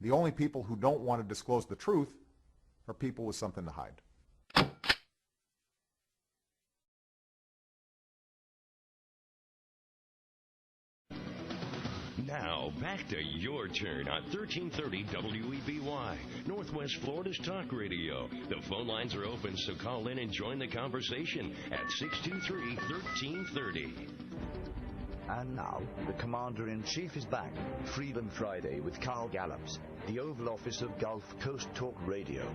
The only people who don't want to disclose the truth are people with something to hide. Now, back to your turn on 1330 WEBY, Northwest Florida's talk radio. The phone lines are open, so call in and join the conversation at 623-1330. And now, the Commander-in-Chief is back. Freedom Friday with Carl Gallups, the Oval Office of Gulf Coast Talk Radio.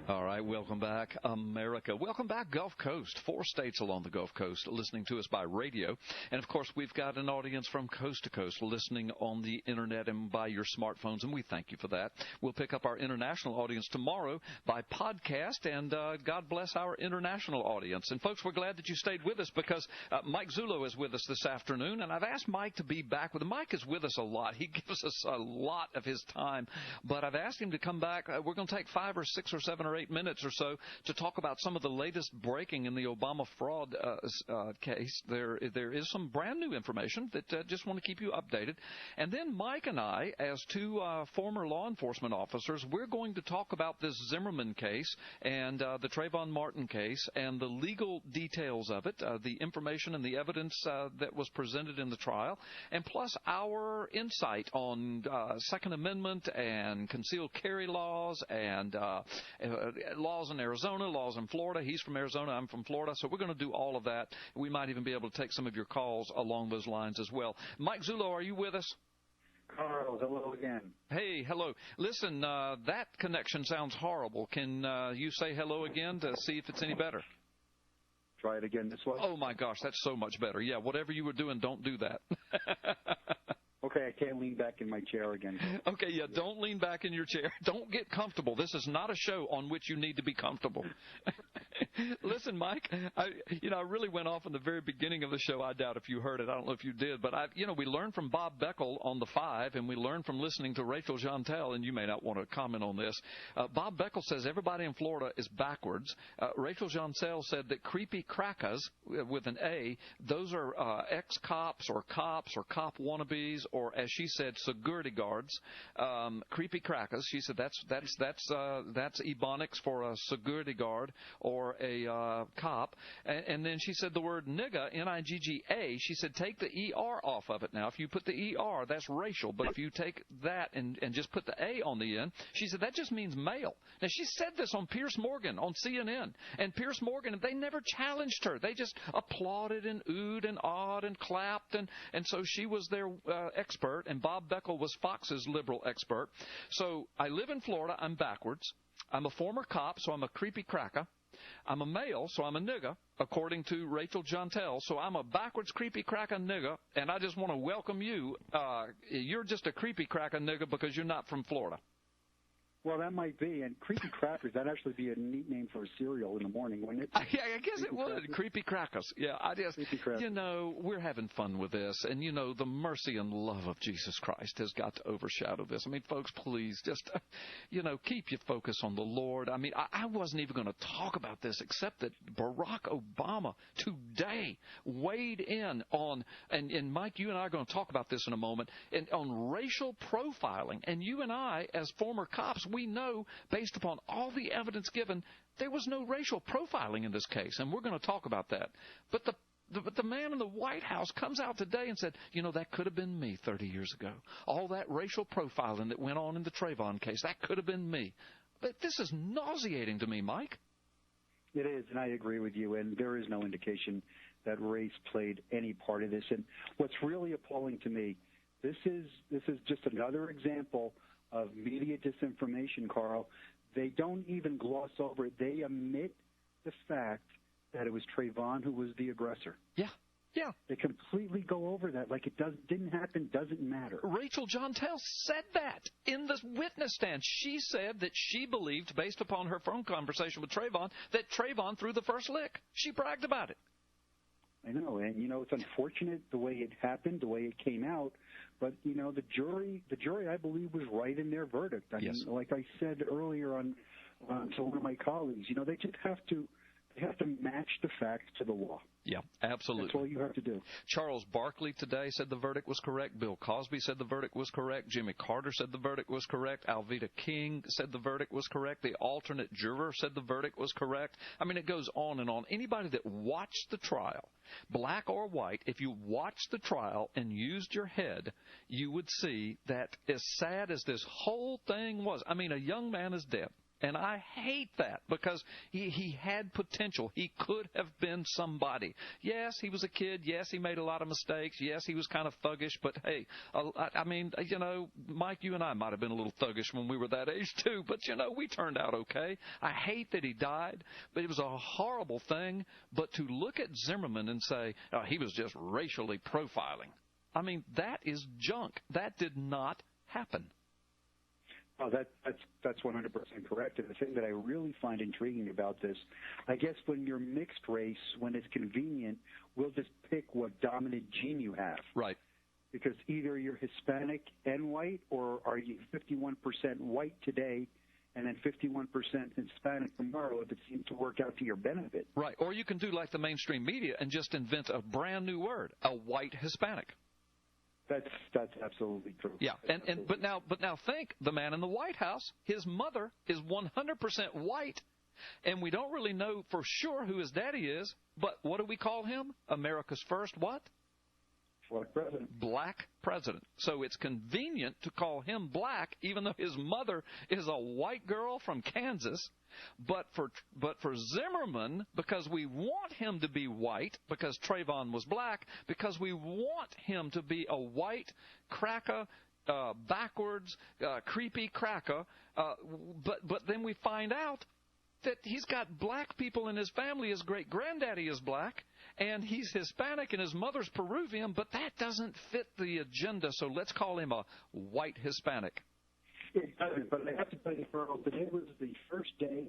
All right, welcome back, America. Welcome back, Gulf Coast. 4 states along the Gulf Coast listening to us by radio. And, of course, we've got an audience from coast to coast listening on the Internet and by your smartphones, and we thank you for that. We'll pick up our international audience tomorrow by podcast, and God bless our international audience. And, folks, we're glad that you stayed with us because Mike Zullo is with us this afternoon, and I've asked Mike to be back with us. Mike is with us a lot. He gives us a lot of his time, but I've asked him to come back. We're going to take 5 or 6 or 7 or 8 minutes or so to talk about some of the latest breaking in the Obama fraud case. There is some brand new information that just want to keep you updated. And then Mike and I, as 2 former law enforcement officers, we're going to talk about this Zimmerman case and the Trayvon Martin case and the legal details of it, the information and the evidence that was presented in the trial, and plus our insight on Second Amendment and concealed carry laws and laws in Arizona, laws in Florida. He's from Arizona, I'm from Florida, so we're going to do all of that. We might even be able to take some of your calls along those lines as well. Mike Zullo, are you with us? Carl, hello again. Hey, hello. Listen, that connection sounds horrible. Can you say hello again to see if it's any better? Try it again this way. Oh, my gosh, that's so much better. Yeah, whatever you were doing, don't do that. Okay, I can't lean back in my chair again. Okay, yeah, don't lean back in your chair. Don't get comfortable. This is not a show on which you need to be comfortable. Listen, Mike, I really went off in the very beginning of the show. I doubt if you heard it. I don't know if you did. But, we learned from Bob Beckel on the 5, and we learned from listening to Rachel Jeantel, and you may not want to comment on this. Bob Beckel says everybody in Florida is backwards. Rachel Jeantel said that creepy crackers, with an A, those are ex-cops or cop wannabes, or as she said, security guards. Creepy crackers. She said that's Ebonics for a security guard or a cop. And then she said the word nigga, N-I-G-G-A, she said take the E-R off of it. Now, if you put the E-R, that's racial. But if you take that and just put the A on the end, she said that just means male. Now, she said this on Piers Morgan on CNN. And Piers Morgan, they never challenged her. They just applauded and oohed and awed and clapped. And so she was their expert, and Bob Beckel was Fox's liberal expert. So I live in Florida. I'm backwards. I'm a former cop, so I'm a creepy cracker. I'm a male, so I'm a nigger, according to Rachel Jeantel. So I'm a backwards creepy cracker nigger, and I just want to welcome you. You're just a creepy cracker nigger because you're not from Florida. Well, that might be. And creepy crackers, that'd actually be a neat name for a cereal in the morning, wouldn't it? Yeah, I guess it would. Creepy crackers. Yeah, we're having fun with this. And, the mercy and love of Jesus Christ has got to overshadow this. I mean, folks, please just, keep your focus on the Lord. I mean, I wasn't even going to talk about this except that Barack Obama today weighed in on, and Mike, you and I are going to talk about this in a moment, on racial profiling. And you and I, as former cops, we know, based upon all the evidence given, there was no racial profiling in this case, and we're going to talk about that. But the man in the White House comes out today and said, that could have been me 30 years ago. All that racial profiling that went on in the Trayvon case, that could have been me. But this is nauseating to me, Mike. It is, and I agree with you, and there is no indication that race played any part of this. And what's really appalling to me, this is just another example of media disinformation, Carl. They don't even gloss over it. They omit the fact that it was Trayvon who was the aggressor. Yeah. They completely go over that like it didn't happen, doesn't matter. Rachel Jeantel said that in the witness stand. She said that she believed, based upon her phone conversation with Trayvon, that Trayvon threw the first lick. She bragged about it. I know, and it's unfortunate the way it happened, the way it came out, but the jury, I believe, was right in their verdict. I mean, like I said earlier on to one of my colleagues, they just have to They have to match the facts to the law. Yeah, absolutely. That's all you have to do. Charles Barkley today said the verdict was correct. Bill Cosby said the verdict was correct. Jimmy Carter said the verdict was correct. Alveda King said the verdict was correct. The alternate juror said the verdict was correct. I mean, it goes on and on. Anybody that watched the trial, black or white, if you watched the trial and used your head, you would see that as sad as this whole thing was, I mean, a young man is dead. And I hate that because he had potential. He could have been somebody. Yes, he was a kid. Yes, he made a lot of mistakes. Yes, he was kind of thuggish. But, hey, I mean, you know, Mike, you and I might have been a little thuggish when we were that age, too. But, you know, we turned out okay. I hate that he died, but it was a horrible thing. But to look at Zimmerman and say, oh, he was just racially profiling, I mean, that is junk. That did not happen. Oh, that's 100% correct. And the thing that I really find intriguing about this, I guess when you're mixed race, when it's convenient, we'll just pick what dominant gene you have. Right. Because either you're Hispanic and white, or are you 51% white today and then 51% Hispanic tomorrow if it seems to work out to your benefit. Right. Or you can do like the mainstream media and just invent a brand new word, a white Hispanic. That's absolutely true. Yeah, but now think, the man in the White House, his mother is 100% white, and we don't really know for sure who his daddy is, but what do we call him? America's first what? Black president. Black president. So it's convenient to call him black, even though his mother is a white girl from Kansas. But for Zimmerman, because we want him to be white, because Trayvon was black, because we want him to be a white cracker, backwards, creepy cracker, but then we find out that he's got black people in his family. His great-granddaddy is black, and he's Hispanic, and his mother's Peruvian, but that doesn't fit the agenda, so let's call him a white Hispanic. It doesn't, but I have to tell you, Earl, today was the first day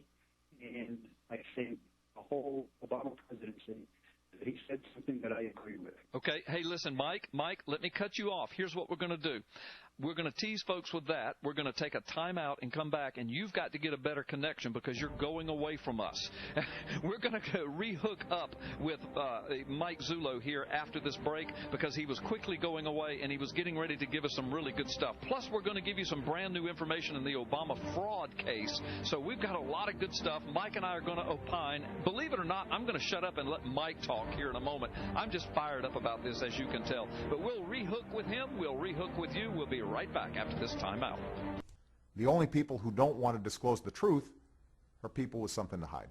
in, I think, the whole Obama presidency that he said something that I agree with. Okay. Hey, listen, Mike, let me cut you off. Here's what we're going to do. We're going to tease folks with that. We're going to take a time out and come back, and you've got to get a better connection because you're going away from us. We're going to rehook up with Mike Zullo here after this break because he was quickly going away, and he was getting ready to give us some really good stuff. Plus, we're going to give you some brand new information in the Obama fraud case. So we've got a lot of good stuff. Mike and I are going to opine. Believe it or not, I'm going to shut up and let Mike talk here in a moment. I'm just fired up about this, as you can tell. But we'll rehook with him. We'll rehook with you. We'll be right back after this timeout. The only people who don't want to disclose the truth are people with something to hide.